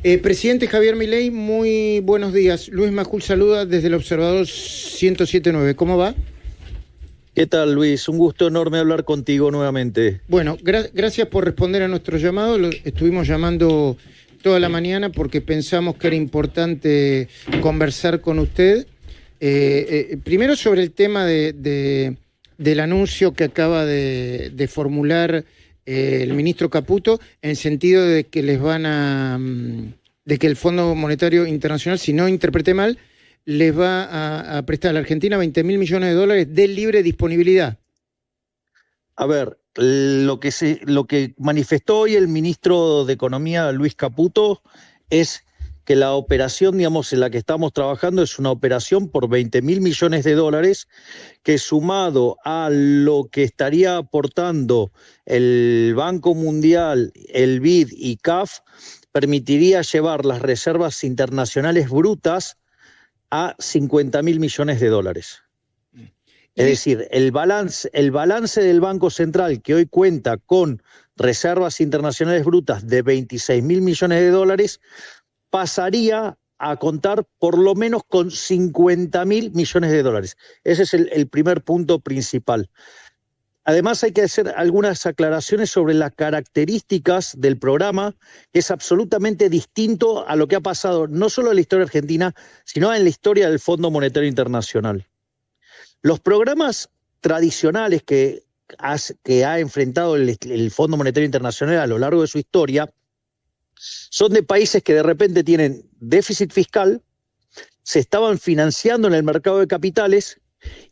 Presidente Javier Milei, muy buenos días. Luis Majul saluda desde el Observador 107.9. ¿Cómo va? ¿Qué tal, Luis? Un gusto enorme hablar contigo nuevamente. Bueno, gracias por responder a nuestro llamado. Lo estuvimos llamando toda la mañana porque pensamos que era importante conversar con usted. Primero sobre el tema del anuncio que acaba de formular el ministro Caputo, en sentido de que de que el Fondo Monetario Internacional, si no interpreté mal, les va a prestar a la Argentina 20.000 millones de dólares de libre disponibilidad. A ver, lo que manifestó hoy el ministro de Economía, Luis Caputo, es que la operación, digamos, en la que estamos trabajando es una operación por 20.000 millones de dólares, que sumado a lo que estaría aportando el Banco Mundial, el BID y CAF, permitiría llevar las reservas internacionales brutas a 50.000 millones de dólares. Es decir, el balance del Banco Central, que hoy cuenta con reservas internacionales brutas de 26.000 millones de dólares, pasaría a contar por lo menos con 50.000 millones de dólares. Ese es el primer punto principal. Además, hay que hacer algunas aclaraciones sobre las características del programa, que es absolutamente distinto a lo que ha pasado no solo en la historia argentina, sino en la historia del Fondo Monetario Internacional. Los programas tradicionales que ha enfrentado el Fondo Monetario Internacional a lo largo de su historia son de países que de repente tienen déficit fiscal, se estaban financiando en el mercado de capitales,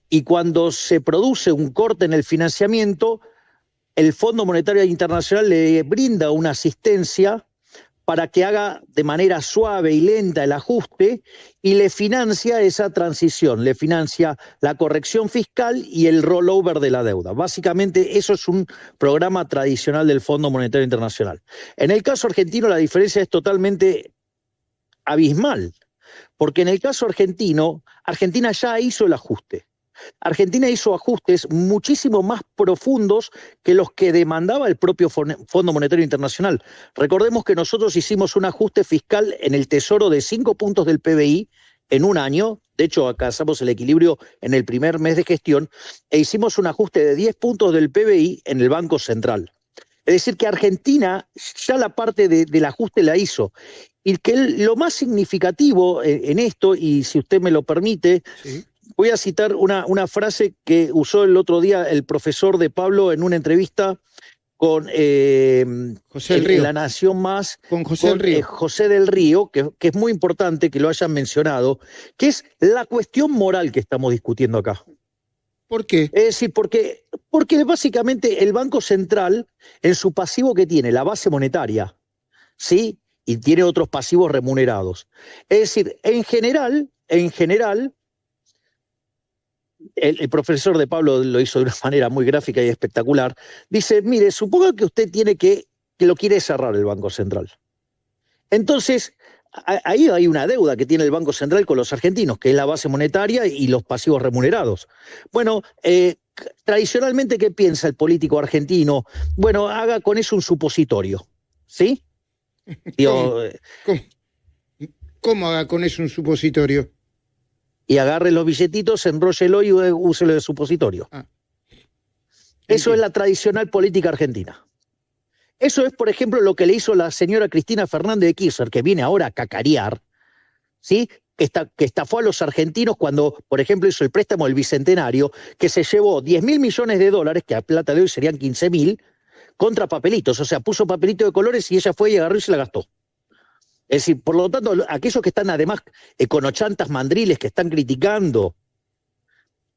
y cuando se produce un corte en el financiamiento, el Fondo Monetario Internacional le brinda una asistencia para que haga de manera suave y lenta el ajuste, y le financia esa transición, le financia la corrección fiscal y el rollover de la deuda. Básicamente eso es un programa tradicional del Fondo Monetario Internacional. En el caso argentino la diferencia es totalmente abismal, porque en el caso argentino, Argentina ya hizo el ajuste. Argentina hizo ajustes muchísimo más profundos que los que demandaba el propio Fondo Monetario Internacional. Recordemos que nosotros hicimos un ajuste fiscal en el Tesoro de 5 puntos del PBI en un año. De hecho, alcanzamos el equilibrio en el primer mes de gestión, e hicimos un ajuste de 10 puntos del PBI en el Banco Central. Es decir, que Argentina ya la parte del ajuste la hizo. Y que lo más significativo en esto, y si usted me lo permite, sí, voy a citar una frase que usó el otro día el profesor de Pablo en una entrevista con José del Río. La Nación Más, con José del Río. José del Río, que es muy importante que lo hayan mencionado, que es la cuestión moral que estamos discutiendo acá. ¿Por qué? Es decir, porque básicamente el Banco Central, en su pasivo que tiene, la base monetaria, ¿sí?, y tiene otros pasivos remunerados. Es decir, en general, el profesor de Pablo lo hizo de una manera muy gráfica y espectacular. Dice, mire, suponga que usted tiene que lo quiere cerrar el Banco Central. Entonces, ahí hay una deuda que tiene el Banco Central con los argentinos, que es la base monetaria y los pasivos remunerados. Bueno, tradicionalmente, ¿qué piensa el político argentino? Bueno, haga con eso un supositorio, ¿sí? ¿Cómo haga con eso un supositorio? Y agarre los billetitos, enróllelo y úselo de supositorio. Eso es la tradicional política argentina. Eso es, por ejemplo, lo que le hizo la señora Cristina Fernández de Kirchner, que viene ahora a cacarear, ¿sí?, que estafó a los argentinos cuando, por ejemplo, hizo el préstamo del Bicentenario, que se llevó 10.000 millones de dólares, que a plata de hoy serían 15.000, contra papelitos. O sea, puso papelito de colores y ella fue y agarró y se la gastó. Es decir, por lo tanto, aquellos que están además econochantas mandriles, que están criticando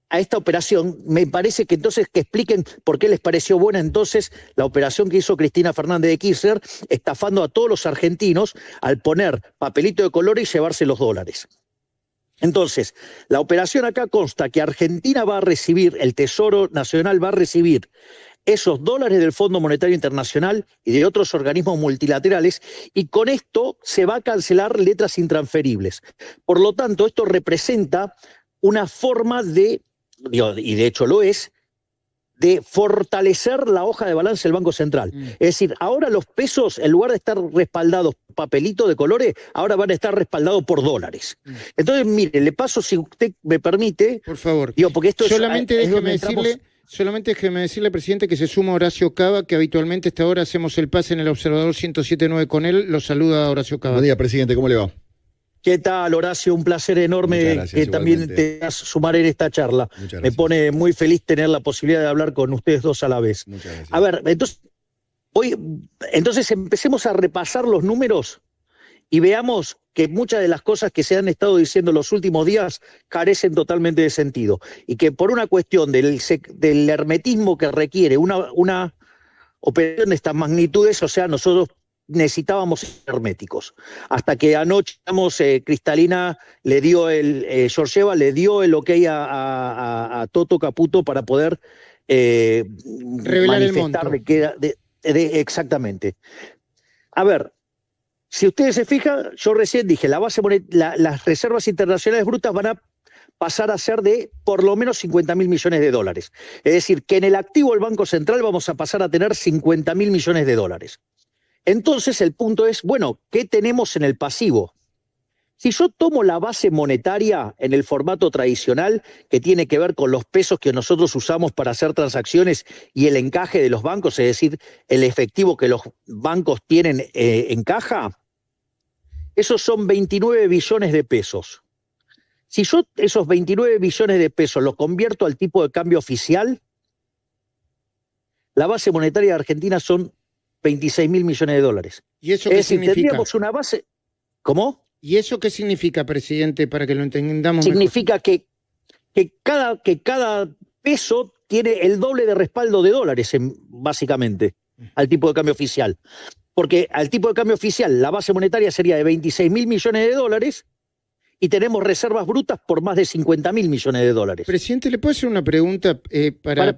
a esta operación, me parece que entonces que expliquen por qué les pareció buena entonces la operación que hizo Cristina Fernández de Kirchner, estafando a todos los argentinos al poner papelito de colores y llevarse los dólares. Entonces, la operación acá consta que Argentina va a recibir, el Tesoro Nacional va a recibir esos dólares del Fondo Monetario Internacional y de otros organismos multilaterales, y con esto se va a cancelar letras intransferibles. Por lo tanto, esto representa una forma de, y de hecho lo es, de fortalecer la hoja de balance del Banco Central. Es decir, ahora los pesos, en lugar de estar respaldados por papelitos de colores, ahora van a estar respaldados por dólares. Entonces, mire, le paso, si usted me permite... Por favor. Digo, porque esto solamente es déjeme decirle... Solamente déjeme decirle, presidente, que se suma Horacio Cava, que habitualmente a esta hora hacemos el pase en el Observador 107.9 con él. Lo saluda Horacio Cava. Buen día, presidente, ¿cómo le va? ¿Qué tal, Horacio? Un placer enorme que también te vas a sumar en esta charla. Me pone muy feliz tener la posibilidad de hablar con ustedes dos a la vez. Muchas gracias. A ver, entonces empecemos a repasar los números y veamos que muchas de las cosas que se han estado diciendo los últimos días carecen totalmente de sentido. Y que por una cuestión del hermetismo que requiere una operación de estas magnitudes, o sea, nosotros necesitábamos ser herméticos. Hasta que anoche, Cristalina le dio Georgieva le dio el ok a Toto Caputo para poder revelar manifestar el monto. Exactamente. A ver, si ustedes se fijan, yo recién dije, las reservas internacionales brutas van a pasar a ser de por lo menos 50.000 millones de dólares. Es decir, que en el activo del Banco Central vamos a pasar a tener 50.000 millones de dólares. Entonces el punto es, bueno, ¿qué tenemos en el pasivo? Si yo tomo la base monetaria en el formato tradicional, que tiene que ver con los pesos que nosotros usamos para hacer transacciones y el encaje de los bancos, es decir, el efectivo que los bancos tienen en caja, esos son 29 billones de pesos. Si yo esos 29 billones de pesos los convierto al tipo de cambio oficial, la base monetaria de Argentina son 26.000 millones de dólares. ¿Y eso qué significa? Tendríamos una base... ¿Cómo? ¿Y eso qué significa, presidente, para que lo entendamos significa mejor? Que cada peso tiene el doble de respaldo de dólares, básicamente, al tipo de cambio oficial. Porque al tipo de cambio oficial la base monetaria sería de 26.000 millones de dólares y tenemos reservas brutas por más de 50.000 millones de dólares. Presidente, ¿le puedo hacer una pregunta?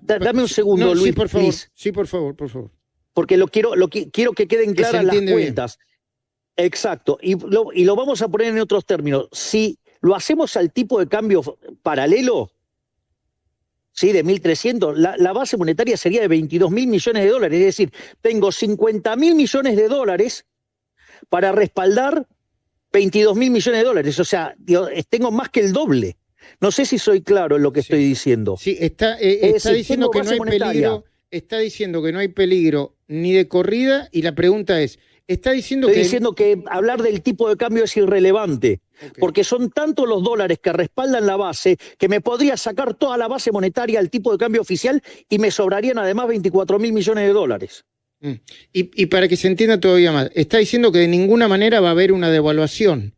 Dame un segundo, no, Luis. Sí, por favor. Please. Sí, por favor. Porque quiero que queden claras las cuentas. Bien. Exacto. Y lo vamos a poner en otros términos. Si lo hacemos al tipo de cambio paralelo, ¿sí? De 1.300, la base monetaria sería de 22.000 millones de dólares. Es decir, tengo 50.000 millones de dólares para respaldar 22.000 millones de dólares. O sea, tengo más que el doble. No sé si soy claro en lo que estoy diciendo. Sí, está diciendo que no hay peligro. Está diciendo que no hay peligro ni de corrida, y la pregunta es, estoy diciendo que hablar del tipo de cambio es irrelevante, porque son tantos los dólares que respaldan la base que me podría sacar toda la base monetaria al tipo de cambio oficial y me sobrarían además 24.000 millones de dólares. Y para que se entienda todavía más, está diciendo que de ninguna manera va a haber una devaluación.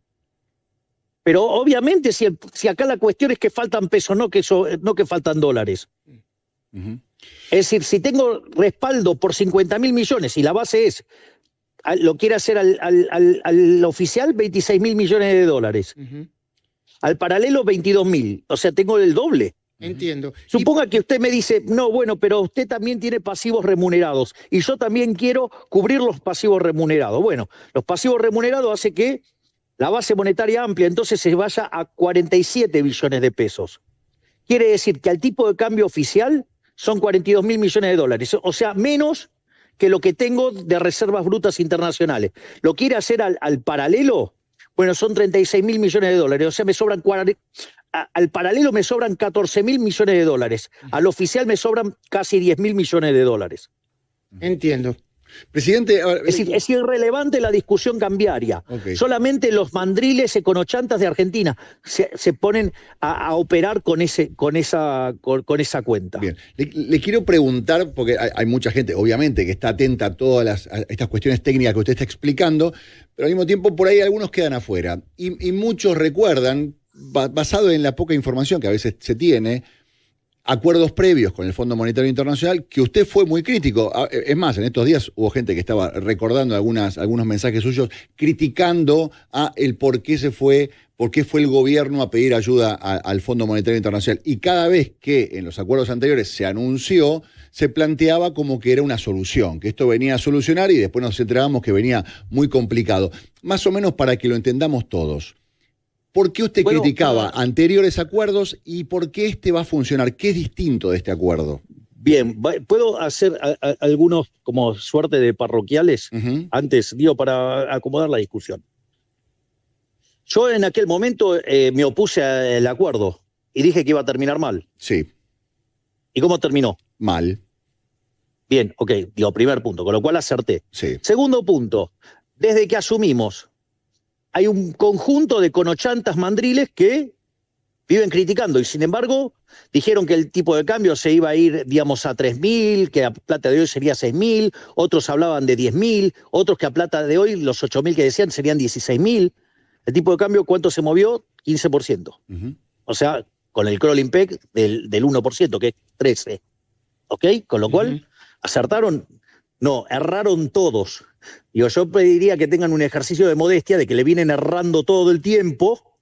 Pero obviamente si acá la cuestión es que faltan pesos, no que faltan dólares. Es decir, si tengo respaldo por 50.000 millones y la base lo quiere hacer al oficial, 26.000 millones de dólares. Al paralelo, 22.000. O sea, tengo el doble. Entiendo. Suponga que usted me dice, no, bueno, pero usted también tiene pasivos remunerados y yo también quiero cubrir los pasivos remunerados. Bueno, los pasivos remunerados hace que la base monetaria amplia entonces se vaya a 47 billones de pesos. Quiere decir que al tipo de cambio oficial son 42.000 millones de dólares, o sea, menos que lo que tengo de reservas brutas internacionales. ¿Lo quiere hacer al paralelo? Bueno, son 36.000 millones de dólares, o sea, me sobran al paralelo me sobran 14.000 millones de dólares, al oficial me sobran casi 10.000 millones de dólares. Entiendo. Presidente, es irrelevante la discusión cambiaria. Solamente los mandriles econochantas de Argentina se ponen a operar con esa cuenta. Bien, le quiero preguntar, porque hay mucha gente, obviamente, que está atenta a todas estas cuestiones técnicas que usted está explicando, pero al mismo tiempo por ahí algunos quedan afuera. Y muchos recuerdan, basado en la poca información que a veces se tiene, acuerdos previos con el Fondo Monetario Internacional, que usted fue muy crítico. Es más, en estos días hubo gente que estaba recordando algunos mensajes suyos, criticando el por qué fue el gobierno a pedir ayuda al Fondo Monetario Internacional. Y cada vez que en los acuerdos anteriores se anunció, se planteaba como que era una solución, que esto venía a solucionar y después nos enterábamos que venía muy complicado. Más o menos para que lo entendamos todos. ¿Por qué usted criticaba anteriores acuerdos y por qué este va a funcionar? ¿Qué es distinto de este acuerdo? Bien, ¿puedo hacer algunos como suerte de parroquiales antes, digo, para acomodar la discusión? Yo en aquel momento me opuse al acuerdo y dije que iba a terminar mal. Sí. ¿Y cómo terminó? Mal. Bien, ok, digo, primer punto, con lo cual acerté. Sí. Segundo punto, desde que asumimos, hay un conjunto de conochantas mandriles que viven criticando y sin embargo dijeron que el tipo de cambio se iba a ir, digamos, a 3.000, que a plata de hoy sería 6.000, otros hablaban de 10.000, otros que a plata de hoy los 8.000 que decían serían 16.000. El tipo de cambio, ¿cuánto se movió? 15%. O sea, con el crawling peg del 1%, que es 13%. ¿Ok? Con lo cual, ¿acertaron? No, erraron todos. Digo, yo pediría que tengan un ejercicio de modestia, de que le vienen errando todo el tiempo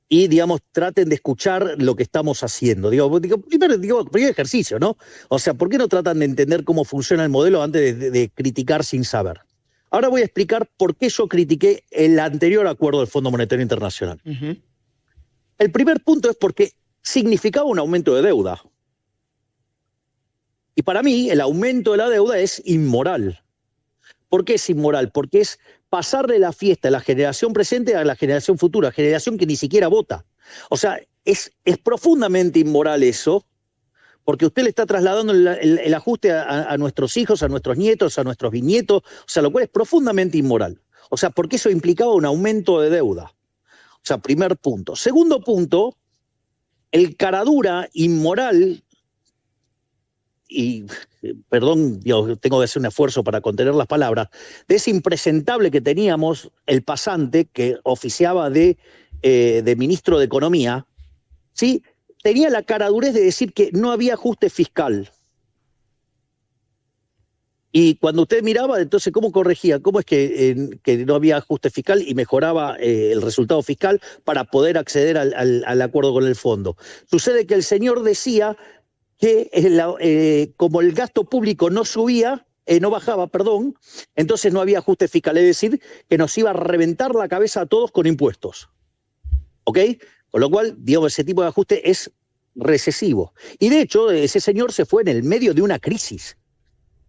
y, digamos, traten de escuchar lo que estamos haciendo. Primer ejercicio, ¿no? O sea, ¿por qué no tratan de entender cómo funciona el modelo antes de criticar sin saber? Ahora voy a explicar por qué yo critiqué el anterior acuerdo del Fondo Monetario Internacional. El primer punto es porque significaba un aumento de deuda. Y para mí, el aumento de la deuda es inmoral. ¿Por qué es inmoral? Porque es pasarle la fiesta de la generación presente a la generación futura, generación que ni siquiera vota. O sea, es profundamente inmoral eso, porque usted le está trasladando el ajuste a nuestros hijos, a nuestros nietos, a nuestros bisnietos, o sea, lo cual es profundamente inmoral. O sea, porque eso implicaba un aumento de deuda. O sea, primer punto. Segundo punto, el caradura inmoral, y perdón, tengo que hacer un esfuerzo para contener las palabras, de ese impresentable que teníamos, el pasante, que oficiaba de ministro de Economía, ¿sí? Tenía la caradurez de decir que no había ajuste fiscal. Y cuando usted miraba, entonces, ¿cómo corregía? ¿Cómo es que no había ajuste fiscal y mejoraba el resultado fiscal para poder acceder al acuerdo con el fondo? Sucede que el señor decía que como el gasto público no bajaba, entonces no había ajuste fiscal, es decir, que nos iba a reventar la cabeza a todos con impuestos. ¿Ok? Con lo cual, digamos, ese tipo de ajuste es recesivo. Y de hecho, ese señor se fue en el medio de una crisis.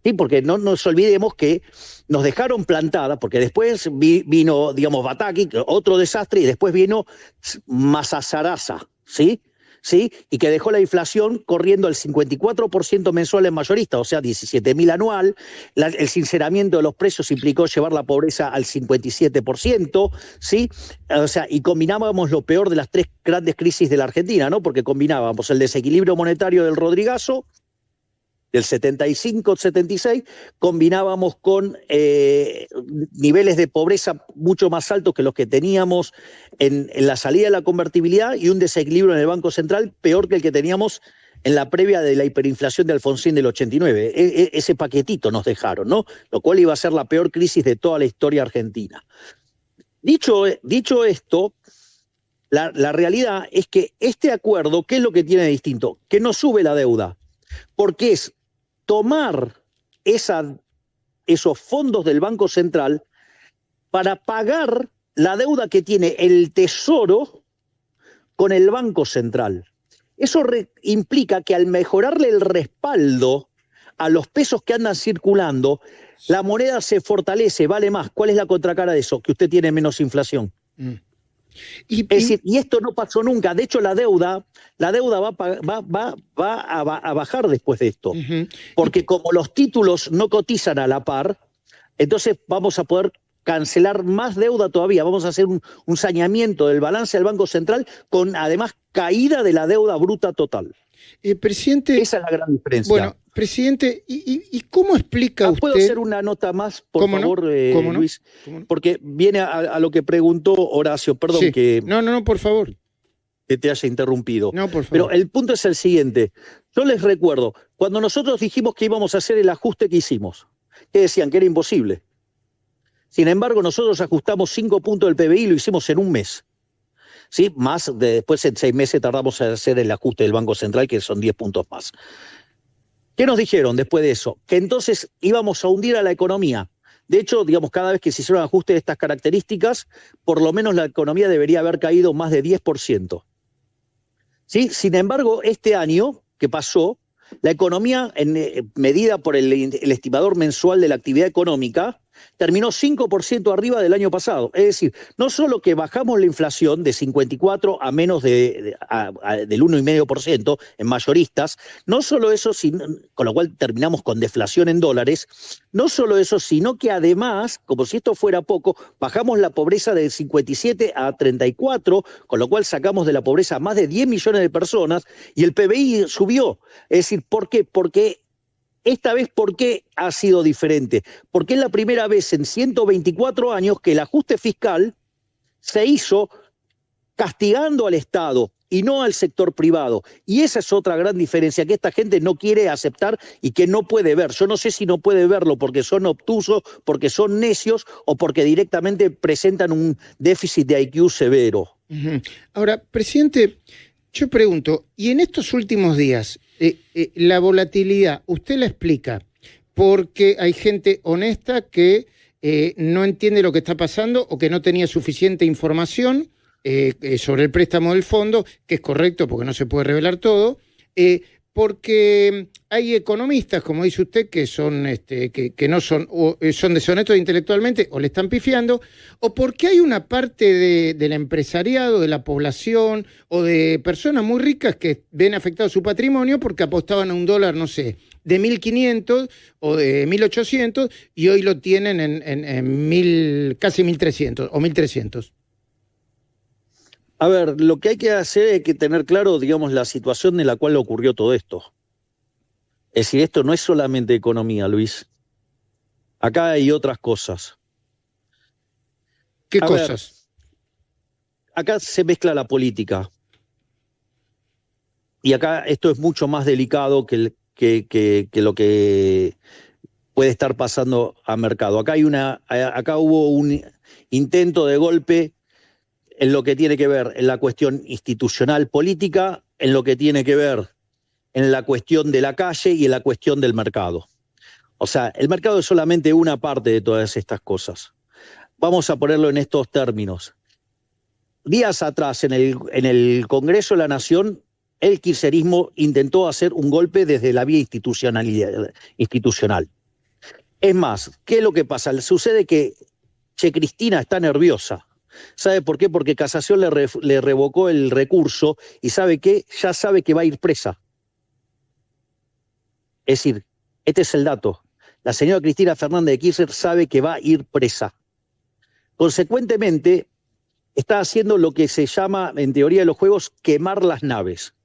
¿Sí? Porque no nos olvidemos que nos dejaron plantada, porque después vino, digamos, Bataki, otro desastre, y después vino Masazarasa, ¿sí? ¿Sí? Y que dejó la inflación corriendo al 54% mensual en mayorista, o sea, 17.000 anual. El sinceramiento de los precios implicó llevar la pobreza al 57%, ¿sí? O sea, y combinábamos lo peor de las tres grandes crisis de la Argentina, ¿no? Porque combinábamos el desequilibrio monetario del Rodrigazo, del 75-76, combinábamos con niveles de pobreza mucho más altos que los que teníamos en la salida de la convertibilidad y un desequilibrio en el Banco Central peor que el que teníamos en la previa de la hiperinflación de Alfonsín del 89. Ese paquetito nos dejaron, ¿no? Lo cual iba a ser la peor crisis de toda la historia argentina. Dicho esto, la realidad es que este acuerdo, ¿qué es lo que tiene de distinto? Que no sube la deuda, porque es tomar esos fondos del Banco Central para pagar la deuda que tiene el Tesoro con el Banco Central. Eso implica que al mejorarle el respaldo a los pesos que andan circulando, la moneda se fortalece, vale más. ¿Cuál es la contracara de eso? Que usted tiene menos inflación. Es decir, y esto no pasó nunca. De hecho, la deuda va a bajar después de esto. Porque como los títulos no cotizan a la par, entonces vamos a poder cancelar más deuda todavía. Vamos a hacer un saneamiento del balance del Banco Central con, además, caída de la deuda bruta total. Presidente, esa es la gran diferencia. Bueno, presidente, ¿y cómo explica usted? ¿Puedo hacer una nota más, por favor, Luis? ¿Cómo no? Porque viene a lo que preguntó Horacio. Perdón sí. que... No, por favor. Que te haya interrumpido. No, por favor. Pero el punto es el siguiente. Yo les recuerdo, cuando nosotros dijimos que íbamos a hacer el ajuste que hicimos, que decían que era imposible. Sin embargo, nosotros ajustamos 5 puntos del PBI y lo hicimos en un mes. ¿Sí? Después en 6 meses tardamos en hacer el ajuste del Banco Central, que son 10 puntos más. ¿Qué nos dijeron después de eso? Que entonces íbamos a hundir a la economía. De hecho, digamos, cada vez que se hicieron ajustes de estas características, por lo menos la economía debería haber caído más de 10%. ¿Sí? Sin embargo, este año que pasó, La economía, medida por el estimador mensual de la actividad económica, terminó 5% arriba del año pasado. Es decir, no solo que bajamos la inflación de 54 a menos del 1,5% en mayoristas, no solo eso, con lo cual terminamos con deflación en dólares, no solo eso, sino que además, como si esto fuera poco, bajamos la pobreza de 57 a 34, con lo cual sacamos de la pobreza a más de 10 millones de personas y el PBI subió. Es decir, ¿por qué? Porque esta vez, ¿por qué ha sido diferente? Porque es la primera vez en 124 años que el ajuste fiscal se hizo castigando al Estado y no al sector privado. Y esa es otra gran diferencia que esta gente no quiere aceptar y que no puede ver. Yo no sé si no puede verlo porque son obtusos, porque son necios o porque directamente presentan un déficit de IQ severo. Ahora, presidente, yo pregunto, ¿y en estos últimos días la volatilidad, usted la explica porque hay gente honesta que no entiende lo que está pasando o que no tenía suficiente información sobre el préstamo del fondo, que es correcto porque no se puede revelar todo, porque hay economistas, como dice usted, que son que no son, o son deshonestos intelectualmente o le están pifiando, o porque hay una parte del empresariado, de la población o de personas muy ricas que ven afectado su patrimonio porque apostaban a un dólar, no sé, de 1.500 o de 1.800 y hoy lo tienen en casi 1.300 o 1.300. A ver, lo que hay que hacer es que tener claro, digamos, la situación en la cual ocurrió todo esto. Es decir, esto no es solamente economía, Luis. Acá hay otras cosas. ¿Qué cosas? Acá se mezcla la política. Y acá esto es mucho más delicado que lo que puede estar pasando a mercado. Acá hubo un intento de golpe en lo que tiene que ver en la cuestión institucional política, en lo que tiene que ver en la cuestión de la calle y en la cuestión del mercado. O sea, el mercado es solamente una parte de todas estas cosas. Vamos a ponerlo en estos términos. Días atrás, en el Congreso de la Nación, el kirchnerismo intentó hacer un golpe desde la vía institucional. Es más, ¿qué es lo que pasa? Sucede que Cristina está nerviosa. ¿Sabe por qué? Porque Casación le revocó el recurso y ¿sabe qué? Ya sabe que va a ir presa. Es decir, este es el dato. La señora Cristina Fernández de Kirchner sabe que va a ir presa. Consecuentemente, está haciendo lo que se llama, en teoría de los juegos, quemar las naves.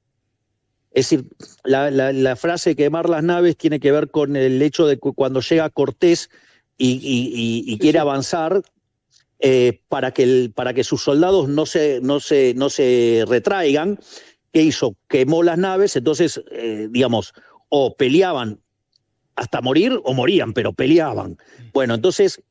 Es decir, la frase quemar las naves tiene que ver con el hecho de que cuando llega Cortés y quiere avanzar, para que sus soldados no se retraigan, ¿qué hizo? Quemó las naves, entonces, digamos, o peleaban hasta morir o morían, pero peleaban. Bueno, entonces,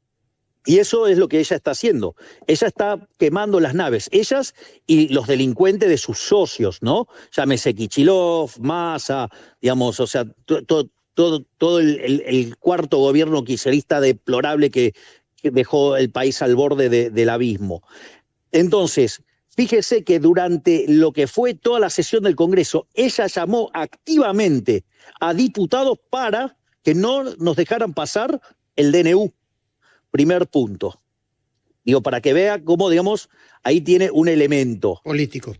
y eso es lo que ella está haciendo. Ella está quemando las naves, ellas y los delincuentes de sus socios, ¿no? Llámese Kichilov, Massa, digamos, o sea, todo el cuarto gobierno kirchnerista deplorable que dejó el país al borde del abismo. Entonces, fíjese que durante lo que fue toda la sesión del Congreso, ella llamó activamente a diputados para que no nos dejaran pasar el DNU. Primer punto. Digo, para que vea cómo, digamos, ahí tiene un elemento político.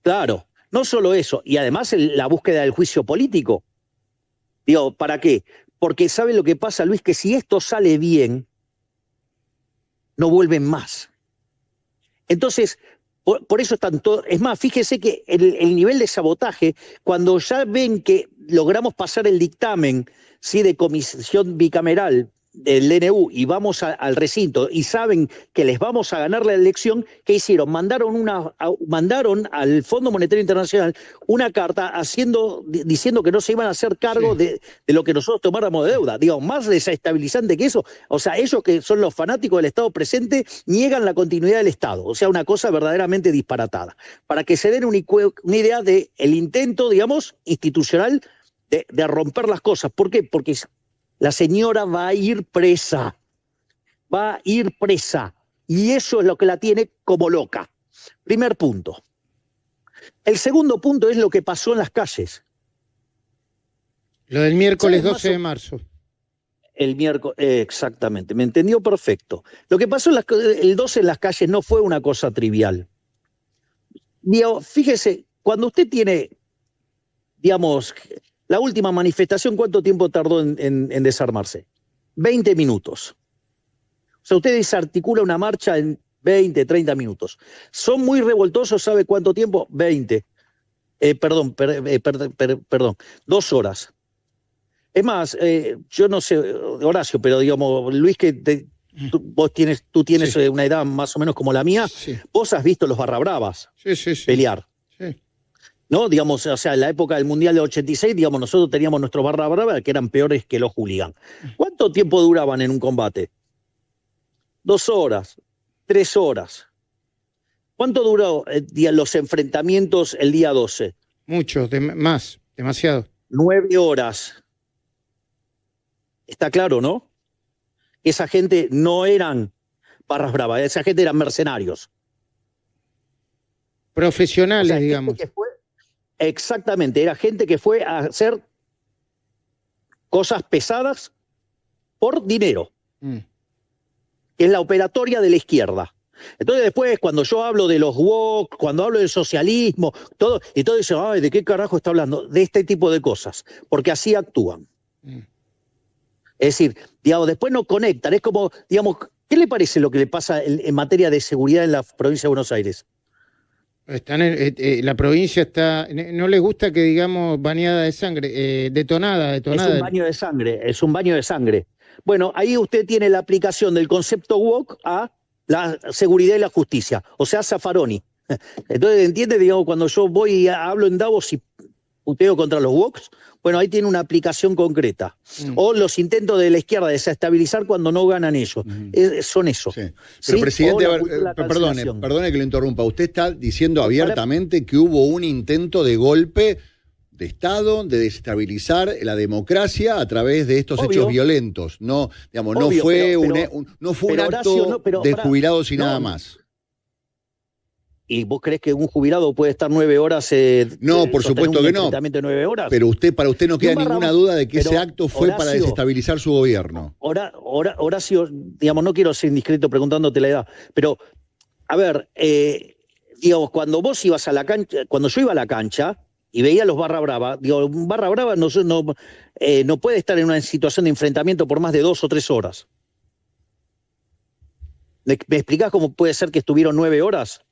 Claro, no solo eso, y además la búsqueda del juicio político. Digo, ¿para qué? Porque ¿sabe lo que pasa, Luis? Que si esto sale bien, no vuelven más. Entonces, por eso están todos. Es más, fíjese que el nivel de sabotaje, cuando ya ven que logramos pasar el dictamen, ¿sí?, de comisión bicameral del DNU y vamos al recinto y saben que les vamos a ganar la elección, ¿qué hicieron? Mandaron al Fondo Monetario Internacional una carta diciendo que no se iban a hacer cargo de lo que nosotros tomáramos de deuda. Digamos, más desestabilizante que eso. O sea, ellos que son los fanáticos del Estado presente niegan la continuidad del Estado. O sea, una cosa verdaderamente disparatada. Para que se den una idea del intento, digamos, institucional de romper las cosas. ¿Por qué? Porque la señora va a ir presa. Va a ir presa. Y eso es lo que la tiene como loca. Primer punto. El segundo punto es lo que pasó en las calles. Lo del miércoles ¿Sabes 12 de marzo. El miércoles, exactamente, me entendió perfecto. Lo que pasó el 12 en las calles no fue una cosa trivial. Digo, fíjese, cuando usted tiene, digamos, la última manifestación, ¿cuánto tiempo tardó en desarmarse? 20 minutos. O sea, usted desarticula una marcha en 20, 30 minutos. Son muy revoltosos, ¿sabe cuánto tiempo? 20. Perdón, 2 horas. Es más, yo no sé, Horacio, pero digamos, Luis, tú tienes Sí. una edad más o menos como la mía, Sí. vos has visto los barra bravas Sí. pelear, Sí. ¿no? Digamos, o sea, en la época del Mundial de 86, digamos, nosotros teníamos nuestros barra bravas que eran peores que los hooligans. ¿Cuánto tiempo duraban en un combate? 2 horas, 3 horas. ¿Cuánto duró los enfrentamientos el día 12? Mucho, más, demasiado. 9 horas. Está claro, ¿no? Esa gente no eran barras bravas, esa gente eran mercenarios. Profesionales, O sea, digamos. Exactamente, era gente que fue a hacer cosas pesadas por dinero, que es la operatoria de la izquierda. Entonces después, cuando yo hablo de los woke, cuando hablo del socialismo, todo, y todo dicen, ay, ¿de qué carajo está hablando? De este tipo de cosas, porque así actúan. Es decir, digamos, después no conectan, es como, digamos, ¿qué le parece lo que le pasa en materia de seguridad en la provincia de Buenos Aires? La provincia está, no les gusta que digamos bañada de sangre, detonada. Es un baño de sangre, es un baño de sangre. Bueno, ahí usted tiene la aplicación del concepto woke a la seguridad y la justicia, o sea, Zaffaroni. Entonces, ¿entiende? Digamos, cuando yo voy y hablo en Davos y puteo contra los wokes, bueno, ahí tiene una aplicación concreta. O los intentos de la izquierda de desestabilizar cuando no ganan ellos. Son eso. Sí. Pero, ¿sí? presidente, O la perdone que lo interrumpa. Usted está diciendo abiertamente que hubo un intento de golpe de Estado, de desestabilizar la democracia a través de estos hechos violentos. No, digamos, no fue un acto Horacio, de jubilados y nada más. ¿Y vos crees que un jubilado puede estar 9 horas? No, por supuesto que no. De 9 horas? Pero para usted no queda ninguna duda de que ese acto fue para desestabilizar su gobierno. Horacio, digamos, no quiero ser indiscreto preguntándote la edad, pero, a ver, digamos, cuando vos ibas a la cancha, cuando yo iba a la cancha y veía a los barra brava, digo, un barra brava no puede estar en una situación de enfrentamiento por más de 2 o 3 horas. ¿Me explicás cómo puede ser que estuvieron 9 horas?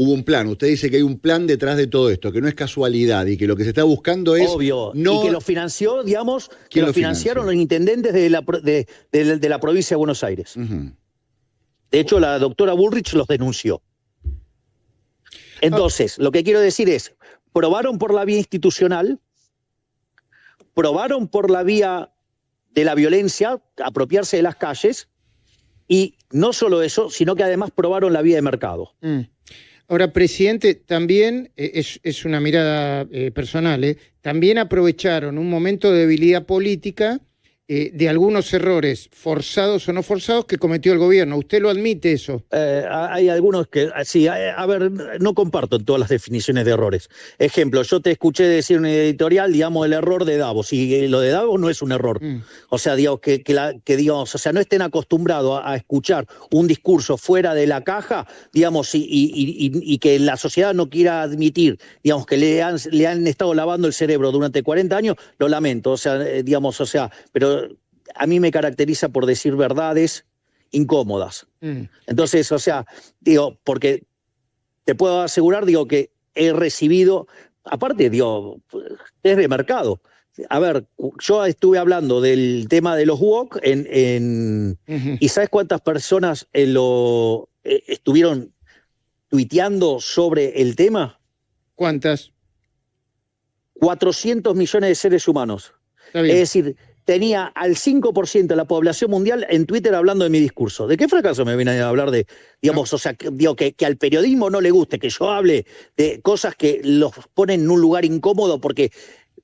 Hubo un plan, usted dice que hay un plan detrás de todo esto, que no es casualidad y que lo que se está buscando es... Obvio, no... y que lo financió, digamos, que lo financiaron los intendentes de la provincia de Buenos Aires. De hecho, la doctora Bullrich los denunció. Entonces, lo que quiero decir es, probaron por la vía institucional, probaron por la vía de la violencia, apropiarse de las calles, y no solo eso, sino que además probaron la vía de mercado. Ahora, presidente, también, es una mirada personal, también aprovecharon un momento de debilidad política de algunos errores, forzados o no forzados, que cometió el gobierno. ¿Usted lo admite eso? Hay algunos que, sí, a ver, no comparto todas las definiciones de errores. Ejemplo, yo te escuché decir en un editorial, digamos, el error de Davos, y lo de Davos no es un error. O sea, digamos, digamos, o sea, no estén acostumbrados a escuchar un discurso fuera de la caja, digamos, y que la sociedad no quiera admitir, digamos, que le han estado lavando el cerebro durante 40 años, lo lamento, o sea, digamos, o sea, pero a mí me caracteriza por decir verdades incómodas. Entonces, o sea, digo, porque te puedo asegurar, digo, que he recibido, aparte, digo, es de mercado. A ver, yo estuve hablando del tema de los woke y ¿sabes cuántas personas estuvieron tuiteando sobre el tema? ¿Cuántas? 400 millones de seres humanos. Es decir, tenía al 5% de la población mundial en Twitter hablando de mi discurso. ¿De qué fracaso me viene a hablar de, digamos, o sea, digo, que al periodismo no le guste que yo hable de cosas que los ponen en un lugar incómodo porque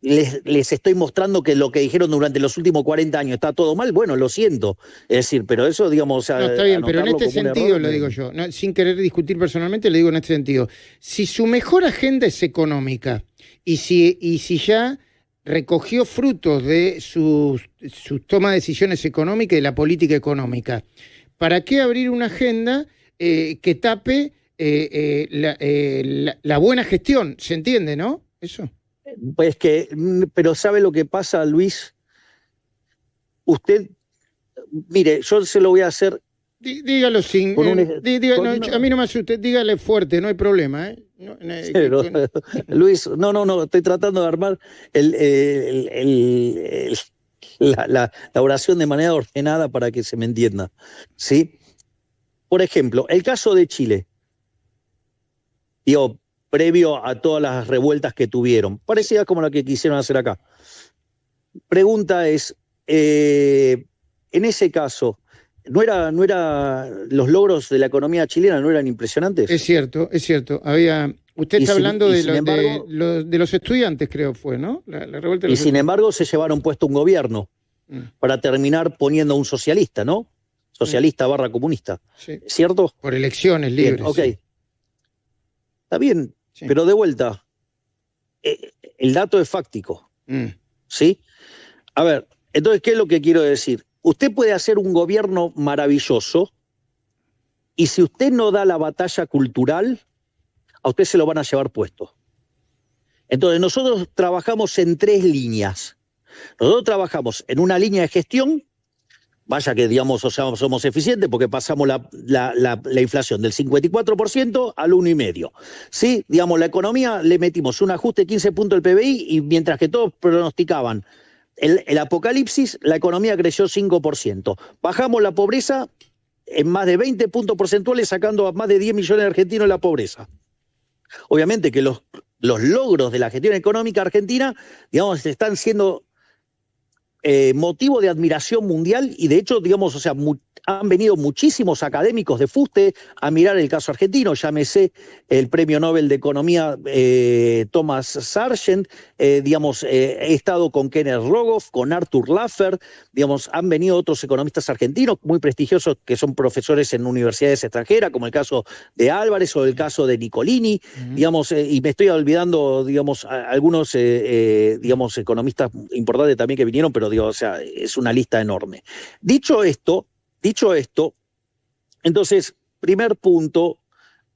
les estoy mostrando que lo que dijeron durante los últimos 40 años está todo mal? Bueno, lo siento. Es decir, pero eso, digamos, o sea, no, está bien, pero en este sentido lo digo yo, no, sin querer discutir personalmente, le digo en este sentido. Si su mejor agenda es económica y si ya recogió frutos de sus toma de decisiones económicas y la política económica. ¿Para qué abrir una agenda que tape la buena gestión? ¿Se entiende, no? Eso. Pues pero ¿sabe lo que pasa, Luis? Usted, mire, yo se lo voy a hacer. Dígalo sin. A mí no me asuste, dígale fuerte, no hay problema, ¿eh? Luis, no, estoy tratando de armar la oración de manera ordenada para que se me entienda, ¿sí? Por ejemplo, el caso de Chile, digo, previo a todas las revueltas que tuvieron, parecida como la que quisieron hacer acá. Pregunta es, en ese caso, ¿no era los logros de la economía chilena no eran impresionantes? Es cierto. Usted está hablando de los estudiantes, creo fue, ¿no? La revuelta de los sin embargo se llevaron puesto un gobierno para terminar poniendo a un socialista, ¿no? Socialista / comunista, sí. ¿Cierto? Por elecciones libres. Bien, ok. Sí. Está bien, sí. Pero de vuelta, el dato es fáctico, ¿sí? A ver, entonces, ¿qué es lo que quiero decir? Usted puede hacer un gobierno maravilloso y si usted no da la batalla cultural, a usted se lo van a llevar puesto. Entonces, nosotros trabajamos en 3 líneas. Nosotros trabajamos en una línea de gestión, vaya que, digamos, o sea, somos eficientes porque pasamos la inflación del 54% al 1,5%. ¿Sí? Digamos, la economía le metimos un ajuste de 15 puntos del PBI y mientras que todos pronosticaban el apocalipsis, la economía creció 5%. Bajamos la pobreza en más de 20 puntos porcentuales, sacando a más de 10 millones de argentinos de la pobreza. Obviamente que los logros de la gestión económica argentina, digamos, están siendo motivo de admiración mundial y de hecho, digamos, o sea, han venido muchísimos académicos de fuste a mirar el caso argentino, llámese el premio Nobel de Economía Thomas Sargent, digamos, he estado con Kenneth Rogoff, con Arthur Laffer, digamos, han venido otros economistas argentinos muy prestigiosos que son profesores en universidades extranjeras, como el caso de Álvarez o el caso de Nicolini, digamos, y me estoy olvidando, digamos, algunos, digamos, economistas importantes también que vinieron, pero digo, o sea, es una lista enorme. Dicho esto, entonces, primer punto,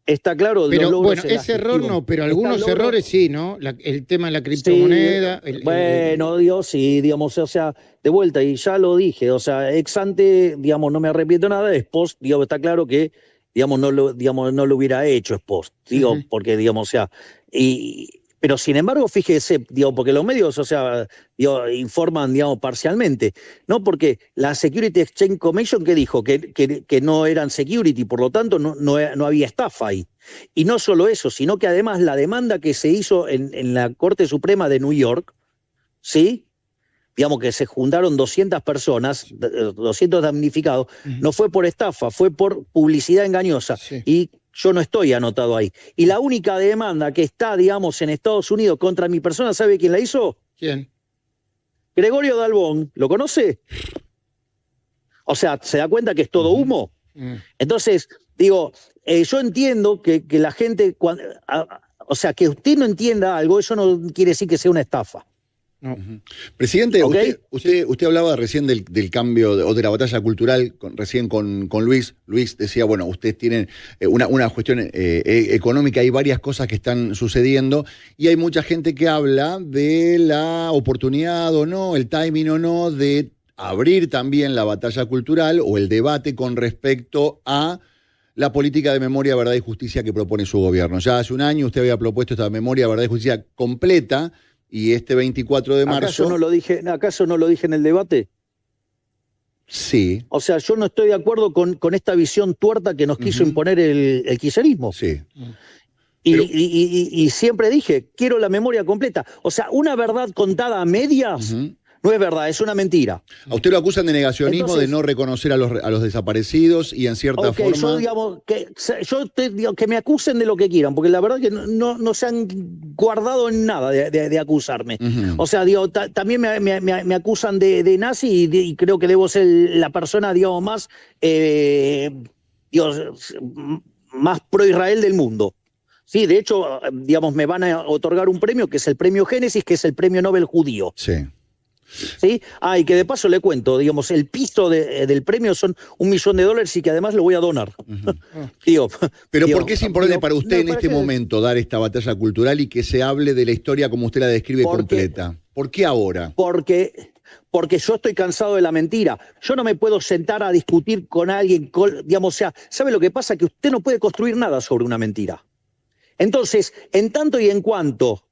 está claro. Pero bueno, ese error no, pero algunos errores sí, ¿no? El tema de la criptomoneda. Sí, Dios, sí, digamos, o sea, de vuelta, y ya lo dije, o sea, ex ante, digamos, no me arrepiento nada, es post, digamos, está claro que, digamos, no lo hubiera hecho es post, digo, porque, digamos, o sea, pero sin embargo, fíjese, digo, porque los medios, o sea, digo, informan, digamos, parcialmente, ¿no? Porque la Security Exchange Commission, ¿qué dijo? Que no eran security, por lo tanto, no había estafa ahí. Y no solo eso, sino que además la demanda que se hizo en la Corte Suprema de New York, ¿sí? Digamos que se juntaron 200 personas, 200 damnificados, no fue por estafa, fue por publicidad engañosa. Sí. Y yo no estoy anotado ahí. Y la única demanda que está, digamos, en Estados Unidos contra mi persona, ¿sabe quién la hizo? ¿Quién? Gregorio Dalbón. ¿Lo conoce? O sea, ¿se da cuenta que es todo humo? Entonces, digo, yo entiendo que la gente, o sea, que usted no entienda algo, eso no quiere decir que sea una estafa. No. Presidente, ¿okay? usted hablaba recién del cambio o de la batalla cultural recién con Luis. Luis decía, bueno, ustedes tienen una cuestión económica, hay varias cosas que están sucediendo y hay mucha gente que habla de la oportunidad o no, el timing o no, de abrir también la batalla cultural o el debate con respecto a la política de memoria, verdad y justicia que propone su gobierno. Ya hace un año usted había propuesto esta memoria, verdad y justicia completa. Y este 24 de marzo... ¿Acaso no lo dije en el debate? Sí. O sea, yo no estoy de acuerdo con esta visión tuerta que nos quiso imponer el kirchnerismo. Sí. Y siempre dije, quiero la memoria completa. O sea, una verdad contada a medias... No es verdad, es una mentira. A usted lo acusan de negacionismo, entonces, de no reconocer a los desaparecidos y en cierta forma... Yo digamos, digo, que me acusen de lo que quieran, porque la verdad que no se han guardado en nada de acusarme. O sea, digo, también me acusan de nazi y creo que debo ser la persona, digamos, más pro-Israel del mundo. Sí, de hecho, digamos, me van a otorgar un premio que es el premio Génesis, que es el premio Nobel judío. Sí. ¿Sí? Y que de paso le cuento, digamos, el piso del premio son $1 millón y que además lo voy a donar. Digo, Pero digo, ¿por qué es importante digo, para usted me en este parece- momento dar esta batalla cultural y que se hable de la historia como usted la describe completa? ¿Por qué ahora? Porque yo estoy cansado de la mentira. Yo no me puedo sentar a discutir con alguien, digamos, o sea, ¿sabe lo que pasa? Que usted no puede construir nada sobre una mentira. Entonces, en tanto y en cuanto,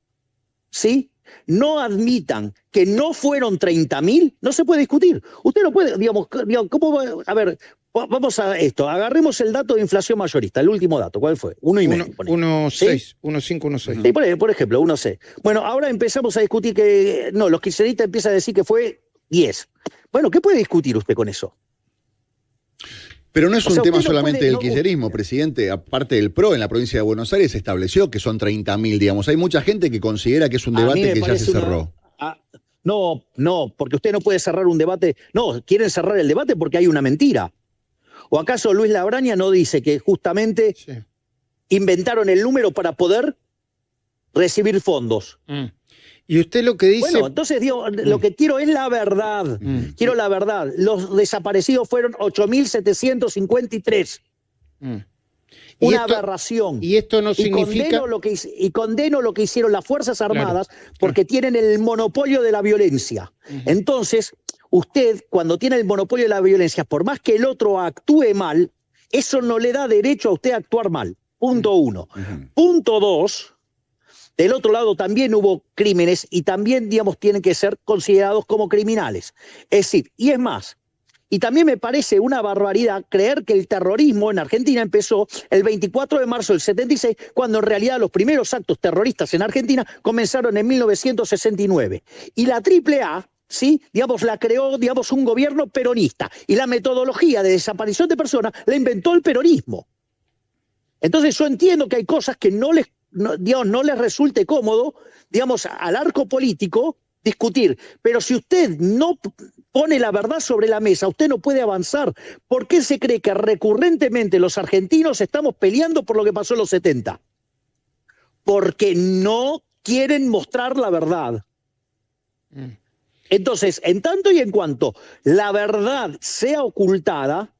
¿sí?, no admitan que no fueron 30.000, no se puede discutir. Usted no puede, digamos ¿cómo va? A ver, vamos a esto. Agarremos el dato de inflación mayorista, el último dato. ¿Cuál fue? 1,5. 1,6, 1,5, 1,6. Sí, por ejemplo, 1,6. Bueno, ahora empezamos a discutir que, no, los kirchneristas empiezan a decir que fue 10. Bueno, ¿qué puede discutir usted con eso? Pero no es un tema usted no solamente puede, del kirchnerismo, presidente. Aparte del PRO, en la provincia de Buenos Aires se estableció que son 30.000, digamos. Hay mucha gente que considera que es un debate que ya se cerró. No, porque usted no puede cerrar un debate. No, quieren cerrar el debate porque hay una mentira. ¿O acaso Luis Labraña no dice que justamente inventaron el número para poder recibir fondos? Y usted lo que dice... Bueno, entonces digo, lo que quiero es la verdad. Quiero la verdad. Los desaparecidos fueron 8.753. Una aberración. Y esto no significa... Condeno lo que hicieron las Fuerzas Armadas porque tienen el monopolio de la violencia. Entonces, usted, cuando tiene el monopolio de la violencia, por más que el otro actúe mal, eso no le da derecho a usted a actuar mal. Punto 1. Punto 2... Del otro lado también hubo crímenes y también, digamos, tienen que ser considerados como criminales. Es decir, y es más, y también me parece una barbaridad creer que el terrorismo en Argentina empezó el 24 de marzo del 76, cuando en realidad los primeros actos terroristas en Argentina comenzaron en 1969. Y la AAA, ¿sí?, digamos, la creó, digamos, un gobierno peronista. Y la metodología de desaparición de personas la inventó el peronismo. Entonces yo entiendo que hay cosas que no les resulte cómodo, digamos, al arco político discutir. Pero si usted no pone la verdad sobre la mesa, usted no puede avanzar. ¿Por qué se cree que recurrentemente los argentinos estamos peleando por lo que pasó en los 70? Porque no quieren mostrar la verdad. Entonces, en tanto y en cuanto la verdad sea ocultada,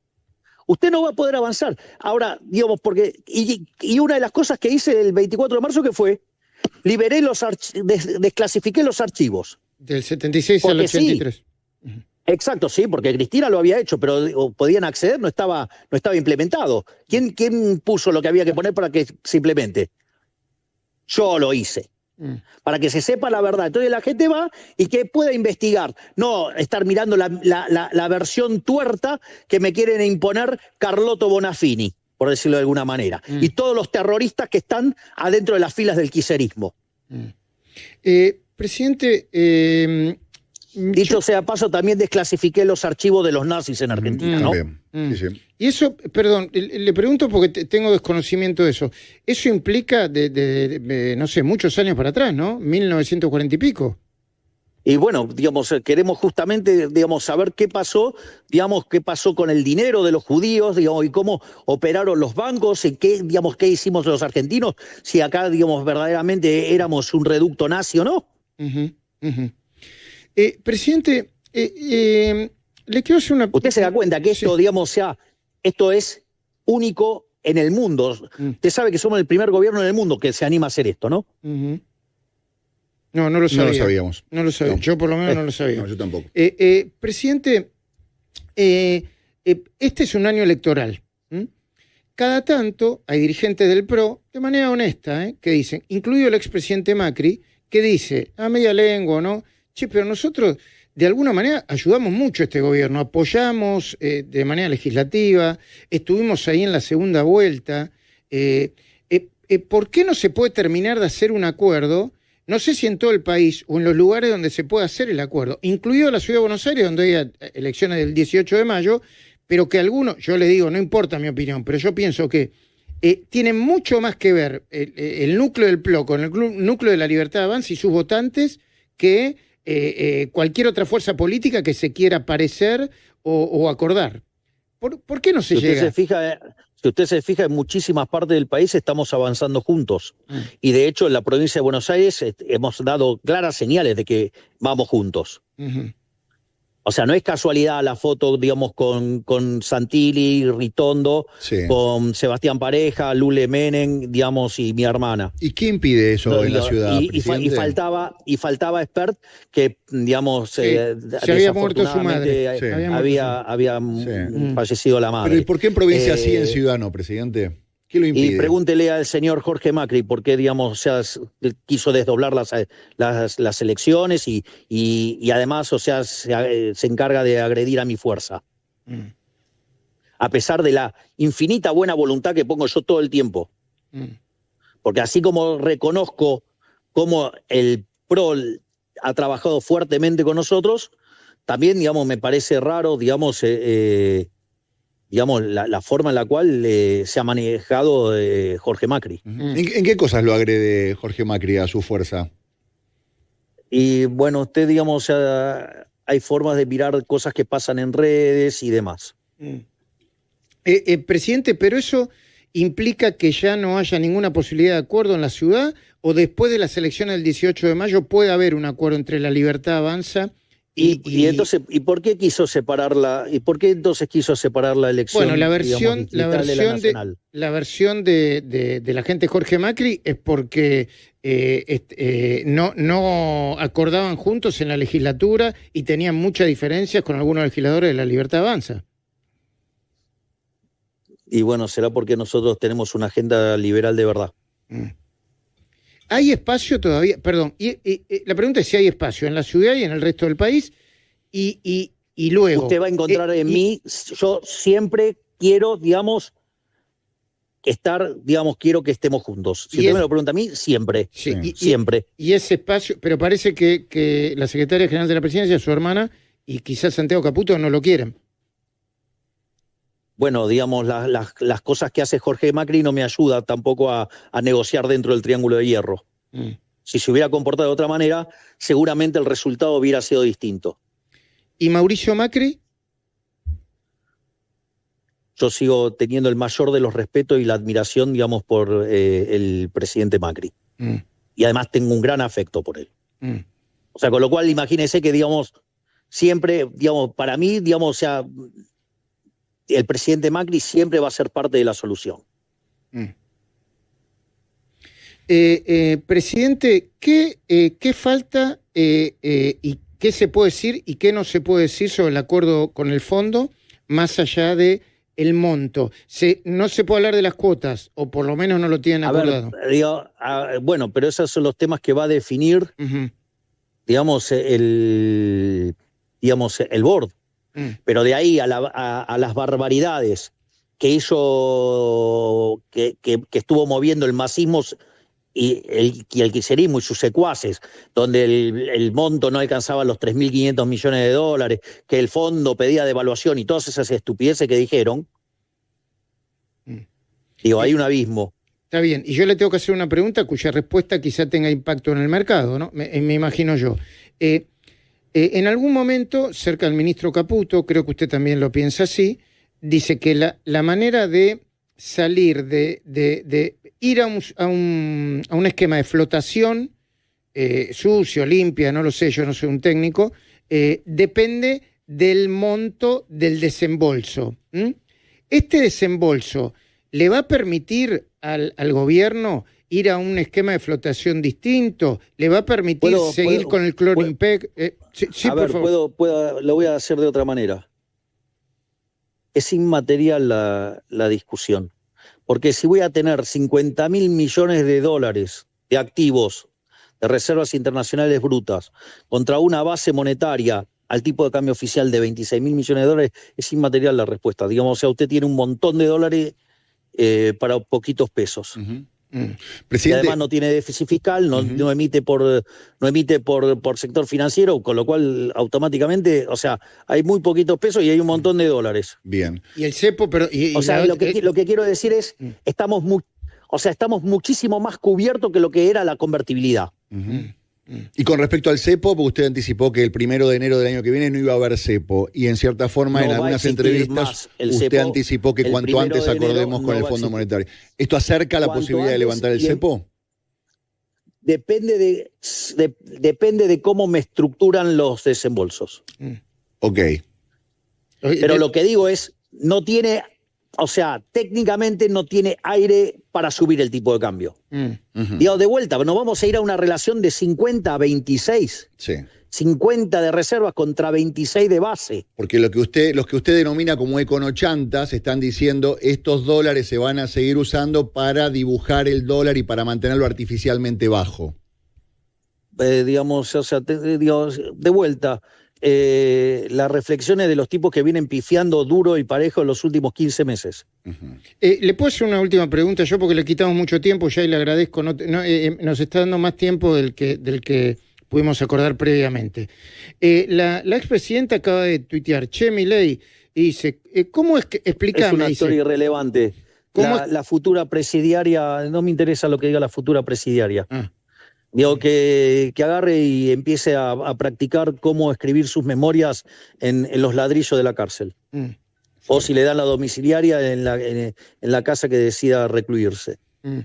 usted no va a poder avanzar. Ahora, digamos, porque... Y una de las cosas que hice el 24 de marzo, que fue, desclasifiqué los archivos. Del 76 al 83. Sí. Exacto, sí, porque Cristina lo había hecho, pero podían acceder, no estaba implementado. ¿Quién puso lo que había que poner para que se implemente? Yo lo hice. Para que se sepa la verdad. Entonces la gente va y que pueda investigar, no estar mirando la versión tuerta que me quieren imponer Carlotto Bonafini, por decirlo de alguna manera, y todos los terroristas que están adentro de las filas del kirchnerismo. Presidente, dicho sea paso, también desclasifiqué los archivos de los nazis en Argentina, ¿no? Sí. Y eso, perdón, le pregunto porque tengo desconocimiento de eso. Eso implica no sé, muchos años para atrás, ¿no? 1940 y pico. Y bueno, digamos, queremos justamente, digamos, saber qué pasó con el dinero de los judíos, digamos, y cómo operaron los bancos, y qué hicimos los argentinos, si acá, digamos, verdaderamente éramos un reducto nazi o no. Presidente, le quiero hacer una... Usted se da cuenta que esto, digamos, esto es único en el mundo. Usted sabe que somos el primer gobierno en el mundo que se anima a hacer esto, ¿no? No lo sabía. No lo sabíamos. No lo sabía. No. Yo por lo menos no lo sabía. No, yo tampoco. Presidente, este es un año electoral. Cada tanto hay dirigentes del PRO, de manera honesta, que dicen, incluido el expresidente Macri, que dice, a media lengua, ¿no? Che, pero nosotros de alguna manera ayudamos mucho a este gobierno, apoyamos de manera legislativa, estuvimos ahí en la segunda vuelta. ¿Por qué no se puede terminar de hacer un acuerdo? No sé si en todo el país o en los lugares donde se puede hacer el acuerdo, incluido la Ciudad de Buenos Aires, donde hay elecciones del 18 de mayo, pero que algunos, yo le digo, no importa mi opinión, pero yo pienso que tienen mucho más que ver el núcleo del PLO con el núcleo de la Libertad de Avance y sus votantes que cualquier otra fuerza política que se quiera parecer o acordar. ¿Por qué no se llega? Si usted se fija, en muchísimas partes del país estamos avanzando juntos. Y de hecho, en la provincia de Buenos Aires hemos dado claras señales de que vamos juntos. O sea, no es casualidad la foto, digamos, con Santilli, Ritondo, Sí. con Sebastián Pareja, Lule Menem, digamos, y mi hermana. ¿Y qué impide eso en la ciudad, Y presidente? faltaba Expert, que, digamos, Se había muerto su madre. desafortunadamente, había fallecido la madre. Pero ¿y por qué en provincia sí, en ciudad no, presidente? ¿Qué lo impide? Y pregúntele al señor Jorge Macri por qué, digamos, o sea, quiso desdoblar las elecciones y además, o sea, se encarga de agredir a mi fuerza. A pesar de la infinita buena voluntad que pongo yo todo el tiempo. Porque así como reconozco cómo el PRO ha trabajado fuertemente con nosotros, también, digamos, me parece raro, digamos, la forma en la cual se ha manejado Jorge Macri. ¿En qué cosas lo agrede Jorge Macri a su fuerza? Y bueno, usted, digamos, o sea, hay formas de mirar cosas que pasan en redes y demás. Presidente, pero eso implica que ya no haya ninguna posibilidad de acuerdo en la ciudad, o después de las elecciones del 18 de mayo puede haber un acuerdo entre La Libertad Avanza y entonces, ¿y por qué quiso separarla? ¿Y por qué entonces quiso separar la elección? Bueno, la versión de la versión de la gente Jorge Macri es porque no acordaban juntos en la legislatura y tenían muchas diferencias con algunos legisladores de La Libertad Avanza. Y bueno, será porque nosotros tenemos una agenda liberal de verdad. ¿Hay espacio todavía? Perdón, la pregunta es si hay espacio en la ciudad y en el resto del país, y luego... Usted va a encontrar en mí, yo siempre quiero, digamos, quiero que estemos juntos. Si usted me lo pregunta a mí, siempre, siempre. Y ese espacio, pero parece que la secretaria general de la presidencia, su hermana, y quizás Santiago Caputo no lo quieren. Bueno, digamos, las cosas que hace Jorge Macri no me ayuda tampoco a negociar dentro del Triángulo de Hierro. Si se hubiera comportado de otra manera, seguramente el resultado hubiera sido distinto. ¿Y Mauricio Macri? Yo sigo teniendo el mayor de los respetos y la admiración, digamos, por el presidente Macri. Y además tengo un gran afecto por él. O sea, con lo cual imagínese que, digamos, siempre, digamos, para mí, digamos, o sea, el presidente Macri siempre va a ser parte de la solución. Presidente, ¿qué falta y qué se puede decir y qué no se puede decir sobre el acuerdo con el fondo, más allá de el monto? No se puede hablar de las cuotas, o por lo menos no lo tienen acordado. Bueno, pero esos son los temas que va a definir, digamos, el board. Pero de ahí a las barbaridades que hizo, que estuvo moviendo el masismo y el kirchnerismo y sus secuaces, donde el monto no alcanzaba los 3.500 millones de dólares, que el fondo pedía devaluación y todas esas estupideces que dijeron, digo, hay un abismo. Está bien, y yo le tengo que hacer una pregunta cuya respuesta quizá tenga impacto en el mercado, ¿no? Me imagino yo. En algún momento, cerca del ministro Caputo, creo que usted también lo piensa así, dice que la manera de salir, de ir a un esquema de flotación sucio, limpia, no lo sé, yo no soy un técnico, depende del monto del desembolso. ¿Este desembolso le va a permitir al gobierno ir a un esquema de flotación distinto? ¿Le va a permitir seguir con el Clorimpex? Sí, a ver, lo voy a hacer de otra manera. Es inmaterial la discusión. Porque si voy a tener 50.000 millones de dólares de activos, de reservas internacionales brutas, contra una base monetaria al tipo de cambio oficial de 26.000 millones de dólares, es inmaterial la respuesta. Digamos, o sea, usted tiene un montón de dólares para poquitos pesos. Y además no tiene déficit fiscal, no emite por sector financiero, con lo cual automáticamente, o sea, hay muy poquitos pesos y hay un montón de dólares. Bien. Y el cepo, pero... o sea, lo que quiero decir es, estamos muchísimo más cubiertos que lo que era la convertibilidad. Y con respecto al cepo, porque usted anticipó que el 1 de enero del año que viene no iba a haber cepo, y en cierta forma No en va a algunas existir entrevistas más el usted cepo. anticipó que El cuanto 1 antes de enero acordemos con no el va a Fondo existir. Monetario. ¿Esto acerca la Cuanto posibilidad de antes levantar el y en- cepo? Depende de cómo me estructuran los desembolsos. Ok. Pero lo que digo es, no tiene, o sea, técnicamente no tiene aire para subir el tipo de cambio. Ujú. Digo, de vuelta, nos vamos a ir a una relación de 50 a 26. Sí. 50 de reservas contra 26 de base. Porque los que usted denomina como econochantas están diciendo estos dólares se van a seguir usando para dibujar el dólar y para mantenerlo artificialmente bajo. Digamos, o sea, digo, de vuelta, las reflexiones de los tipos que vienen pifiando duro y parejo en los últimos 15 meses. Ujú. ¿Le puedo hacer una última pregunta yo? Porque le quitamos mucho tiempo ya y le agradezco. Nos está dando más tiempo del que pudimos acordar previamente. La expresidenta acaba de tuitear, Che Milei, y dice, ¿cómo es que, Es explícame, una dice, historia irrelevante. ¿Cómo La futura presidiaria, no me interesa lo que diga la futura presidiaria. Ah, Digo, que agarre y empiece a practicar cómo escribir sus memorias en los ladrillos de la cárcel. mm, O si le dan la domiciliaria en la casa que decida recluirse. mm.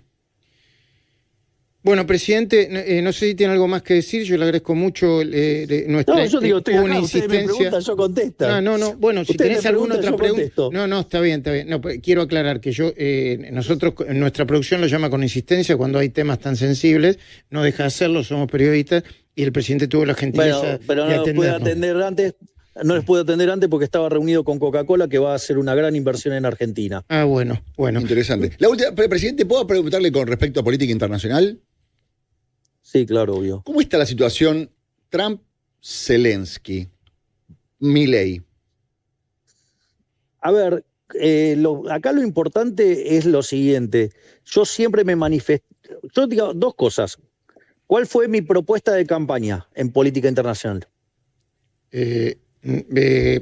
Bueno, presidente, no sé si tiene algo más que decir, yo le agradezco mucho nuestra No, yo digo, estoy acá, una ustedes me insistencia. preguntan, yo contesto. No, bueno, si Ustedes tenés me alguna preguntan, otra yo pregunta. contesto. No, está bien. No, pues, quiero aclarar que nosotros, nuestra producción lo llama con insistencia cuando hay temas tan sensibles, no deja de hacerlo, somos periodistas, y el presidente tuvo la gentileza Bueno, pero de no les pude atendernos. atender antes. No les pude atender antes porque estaba reunido con Coca-Cola, que va a hacer una gran inversión en Argentina. Ah, bueno. Interesante. La última, presidente, ¿puedo preguntarle con respecto a política internacional? Sí, claro, obvio. ¿Cómo está la situación Trump-Zelensky, Milei? A ver, acá lo importante es lo siguiente. Yo siempre me manifesté. Yo digo dos cosas. ¿Cuál fue mi propuesta de campaña en política internacional?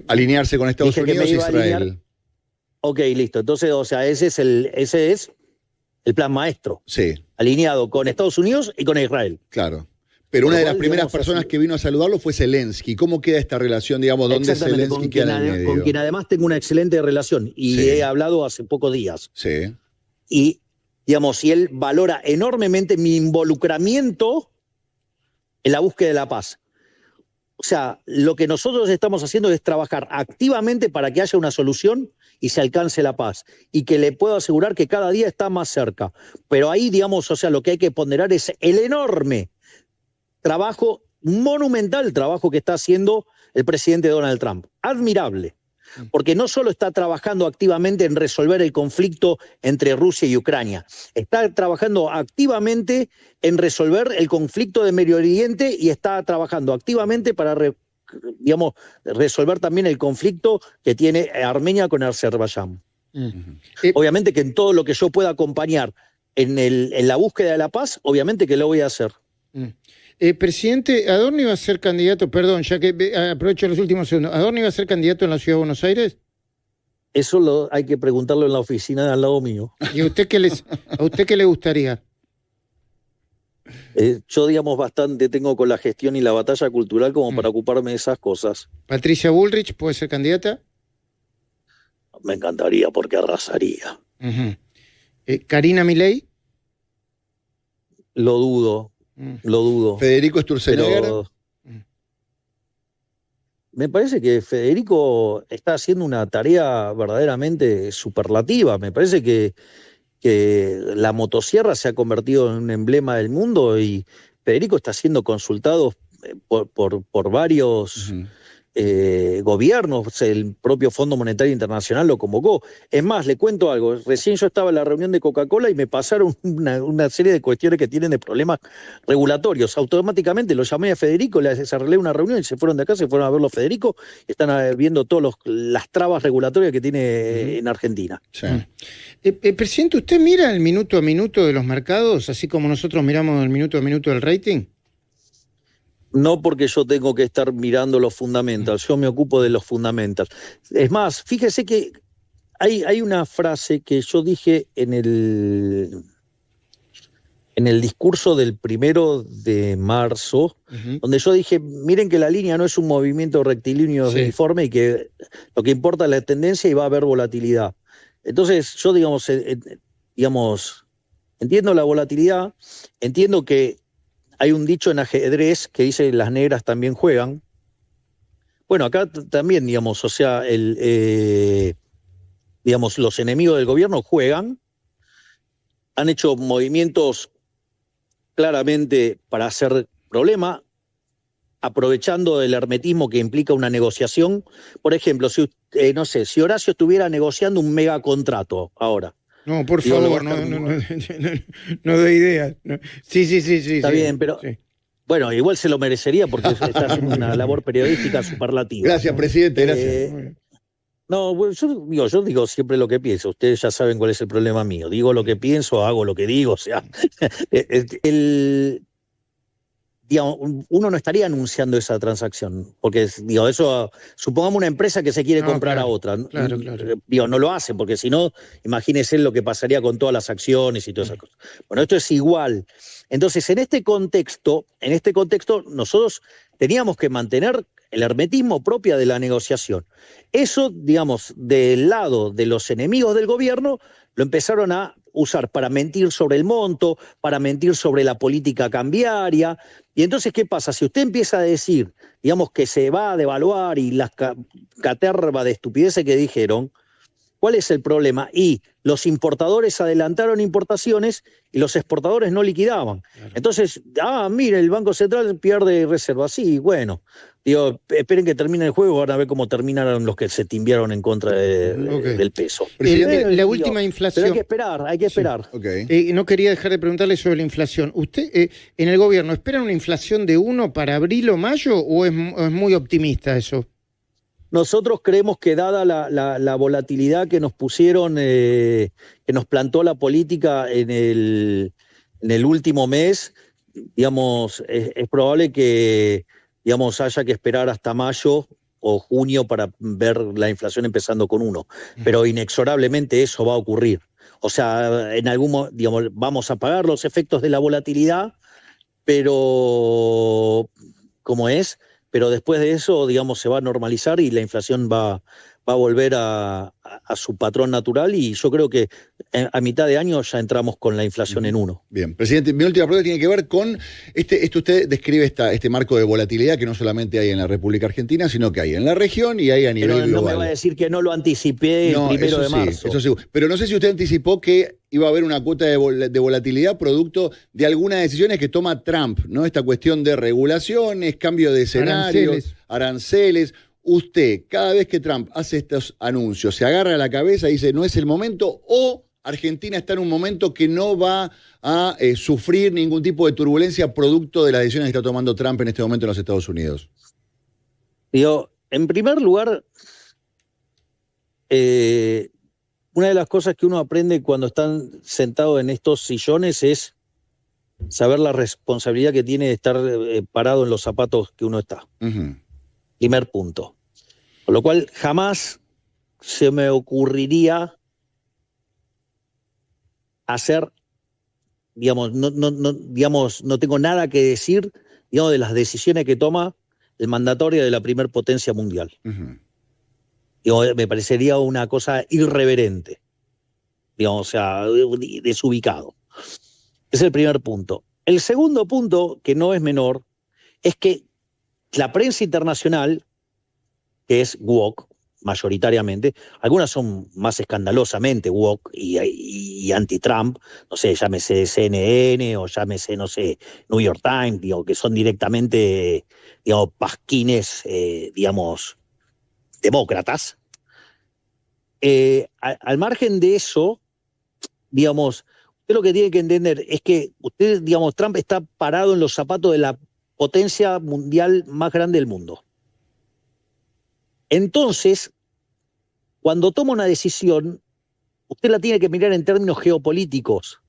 Alinearse con Estados Dije que Unidos me e iba a Israel. alinear. Ok, listo. Entonces, o sea, ese es el plan maestro. Sí, Alineado con Estados Unidos y con Israel. claro. Pero una de las Igual, primeras digamos, personas así. que vino a saludarlo fue Zelensky. ¿Cómo queda esta relación, digamos, dónde Exactamente, Zelensky queda en el medio? con quien además tengo una excelente relación y Sí. he hablado hace pocos días. Sí, Y, digamos, y él valora enormemente mi involucramiento en la búsqueda de la paz. O sea, lo que nosotros estamos haciendo es trabajar activamente para que haya una solución y se alcance la paz. Y que le puedo asegurar que cada día está más cerca. Pero ahí, digamos, o sea, lo que hay que ponderar es el enorme trabajo, monumental trabajo que está haciendo el presidente Donald Trump. Admirable. Porque no solo está trabajando activamente en resolver el conflicto entre Rusia y Ucrania, está trabajando activamente en resolver el conflicto de Medio Oriente y está trabajando activamente para resolver también el conflicto que tiene Armenia con Azerbaiyán. Obviamente que en todo lo que yo pueda acompañar en la búsqueda de la paz, obviamente que lo voy a hacer. Presidente, ¿Adorno iba a ser candidato, perdón, ya que aprovecho los últimos segundos, ¿Adorno iba a ser candidato en la Ciudad de Buenos Aires? Eso hay que preguntarlo en la oficina de al lado mío. ¿Y a usted qué le gustaría? Yo, digamos, bastante tengo con la gestión y la batalla cultural como para ocuparme de esas cosas. ¿Patricia Bullrich puede ser candidata? Me encantaría porque arrasaría. Uh-huh. ¿Karina Milei? Lo dudo. Lo dudo. Federico Sturzenegger. Pero me parece que Federico está haciendo una tarea verdaderamente superlativa. Me parece que la motosierra se ha convertido en un emblema del mundo y Federico está siendo consultado por varios gobiernos. El propio Fondo Monetario Internacional lo convocó. Es más, le cuento algo. Recién yo estaba en la reunión de Coca-Cola y me pasaron una serie de cuestiones que tienen de problemas regulatorios. Automáticamente lo llamé a Federico, les arreglé una reunión y se fueron de acá, se fueron a verlo a Federico y están viendo todas las trabas regulatorias que tiene en Argentina. Sí. Presidente, ¿usted mira el minuto a minuto de los mercados, así como nosotros miramos el minuto a minuto del rating? No, porque yo tengo que estar mirando los fundamentals, yo me ocupo de los fundamentals. Es más, fíjese que hay una frase que yo dije en en el discurso del 1 de marzo, donde yo dije, miren que la línea no es un movimiento rectilíneo uniforme y que lo que importa es la tendencia y va a haber volatilidad. Entonces, yo, digamos, entiendo la volatilidad, entiendo que hay un dicho en ajedrez que dice las negras también juegan. Bueno, acá también, digamos, o sea, digamos, los enemigos del gobierno juegan, han hecho movimientos claramente para hacer problema, aprovechando el hermetismo que implica una negociación. Por ejemplo, no sé, si Horacio estuviera negociando un megacontrato ahora. No, por favor, no doy idea. No. Sí. Está bien, pero... Sí. Bueno, igual se lo merecería porque está haciendo una labor periodística superlativa. Gracias, presidente, gracias. No, yo digo siempre lo que pienso. Ustedes ya saben cuál es el problema mío. Digo lo que pienso, hago lo que digo. O sea, digamos, uno no estaría anunciando esa transacción. Porque, eso, supongamos una empresa que se quiere comprar a otra. Claro. No lo hace, porque si no, imagínense lo que pasaría con todas las acciones y todas esas cosas. Bueno, esto es igual. Entonces, en este contexto, nosotros teníamos que mantener el hermetismo propio de la negociación. Eso, digamos, del lado de los enemigos del gobierno, lo empezaron a usar para mentir sobre el monto, para mentir sobre la política cambiaria. Y entonces, ¿qué pasa? Si usted empieza a decir, digamos, que se va a devaluar y las caterva de estupideces que dijeron, ¿cuál es el problema? Y los importadores adelantaron importaciones y los exportadores no liquidaban. Claro. Entonces, mire, el Banco Central pierde reservas. Sí, bueno. Esperen que termine el juego, van a ver cómo terminaron los que se timbiaron en contra del peso. La última inflación. Pero hay que esperar. Sí. Okay. No quería dejar de preguntarle sobre la inflación. ¿Usted, en el gobierno, esperan una inflación de 1 para abril o mayo o es muy optimista eso? Nosotros creemos que dada la volatilidad que nos pusieron, que nos plantó la política en el último mes, digamos, es probable que, digamos, haya que esperar hasta mayo o junio para ver la inflación empezando con 1. Pero inexorablemente eso va a ocurrir. O sea, en algún momento, digamos, vamos a pagar los efectos de la volatilidad, pero pero después de eso, digamos, se va a normalizar y la inflación va a volver a su patrón natural, y yo creo que a mitad de año ya entramos con la inflación en 1. Bien, presidente, mi última pregunta tiene que ver con esto usted describe este marco de volatilidad que no solamente hay en la República Argentina, sino que hay en la región y hay a nivel global. No me va a decir que no lo anticipé el 1 de marzo. Eso sí, pero no sé si usted anticipó que iba a haber una cuota de volatilidad producto de algunas decisiones que toma Trump, ¿no? Esta cuestión de regulaciones, cambio de escenarios, aranceles. Usted, cada vez que Trump hace estos anuncios, se agarra a la cabeza y dice, no es el momento, o Argentina está en un momento que no va a sufrir ningún tipo de turbulencia producto de las decisiones que está tomando Trump en este momento en los Estados Unidos. En primer lugar, una de las cosas que uno aprende cuando están sentados en estos sillones es saber la responsabilidad que tiene de estar parado en los zapatos que uno está. Primer punto. Con lo cual jamás se me ocurriría hacer, digamos, no tengo nada que decir, digamos, de las decisiones que toma el mandatario de la primer potencia mundial. Me parecería una cosa irreverente, digamos, o sea, desubicado. Es el primer punto. El segundo punto, que no es menor, es que la prensa internacional, que es woke mayoritariamente, algunas son más escandalosamente woke y anti-Trump, no sé, llámese CNN o llámese, no sé, New York Times, que son directamente, pasquines, demócratas. Al margen de eso, usted lo que tiene que entender es que Trump está parado en los zapatos de la potencia mundial más grande del mundo. Entonces, cuando toma una decisión, usted la tiene que mirar en términos geopolíticos.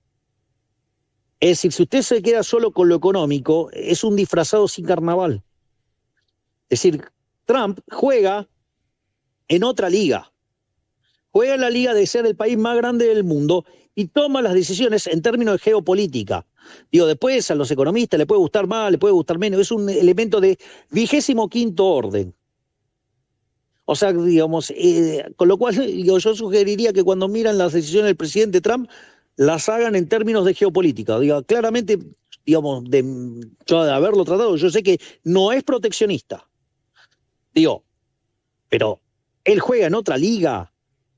Es decir, si usted se queda solo con lo económico, es un disfrazado sin carnaval. Es decir, Trump juega en otra liga. Juega en la liga de ser el país más grande del mundo y toma las decisiones en términos de geopolítica. Digo, después a los economistas le puede gustar más, le puede gustar menos, es un elemento de 25º orden. O sea, digamos, con lo cual digo, yo sugeriría que cuando miran las decisiones del presidente Trump, las hagan en términos de geopolítica. Digo, claramente, digamos, yo de haberlo tratado, yo sé que no es proteccionista. Digo, pero él juega en otra liga.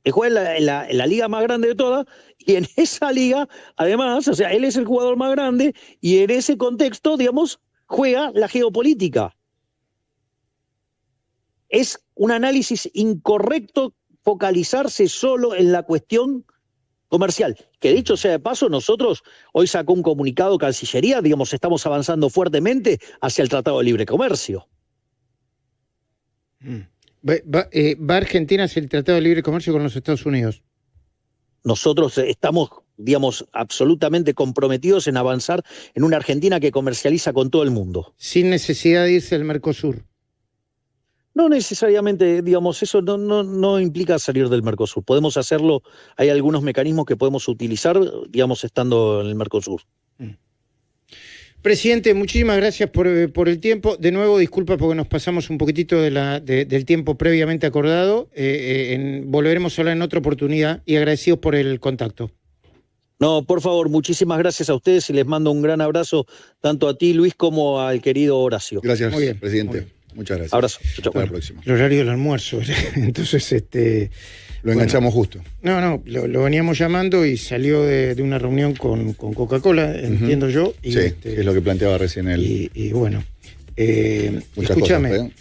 Él juega en la liga más grande de todas, y en esa liga, además, o sea, él es el jugador más grande, y en ese contexto, digamos, juega la geopolítica. Es un análisis incorrecto focalizarse solo en la cuestión comercial, que dicho sea de paso, nosotros hoy sacó un comunicado Cancillería, digamos, estamos avanzando fuertemente hacia el Tratado de Libre Comercio. ¿Va Argentina hacia el Tratado de Libre Comercio con los Estados Unidos? Nosotros estamos, digamos, absolutamente comprometidos en avanzar en una Argentina que comercializa con todo el mundo. Sin necesidad de irse al Mercosur. No necesariamente, digamos, eso no implica salir del Mercosur. Podemos hacerlo, hay algunos mecanismos que podemos utilizar, digamos, estando en el Mercosur. Presidente, muchísimas gracias por el tiempo. De nuevo, disculpa porque nos pasamos un poquitito del tiempo previamente acordado. Volveremos a hablar en otra oportunidad y agradecidos por el contacto. No, por favor, muchísimas gracias a ustedes y les mando un gran abrazo tanto a ti, Luis, como al querido Horacio. Gracias, muy bien, presidente. Muy bien. Muchas gracias. Abrazo. Hasta la próxima. El horario del almuerzo. Entonces, lo enganchamos justo. No, lo veníamos llamando y salió de una reunión con Coca-Cola, entiendo yo. Y sí, es lo que planteaba recién él. Y bueno, muchas escúchame. cosas,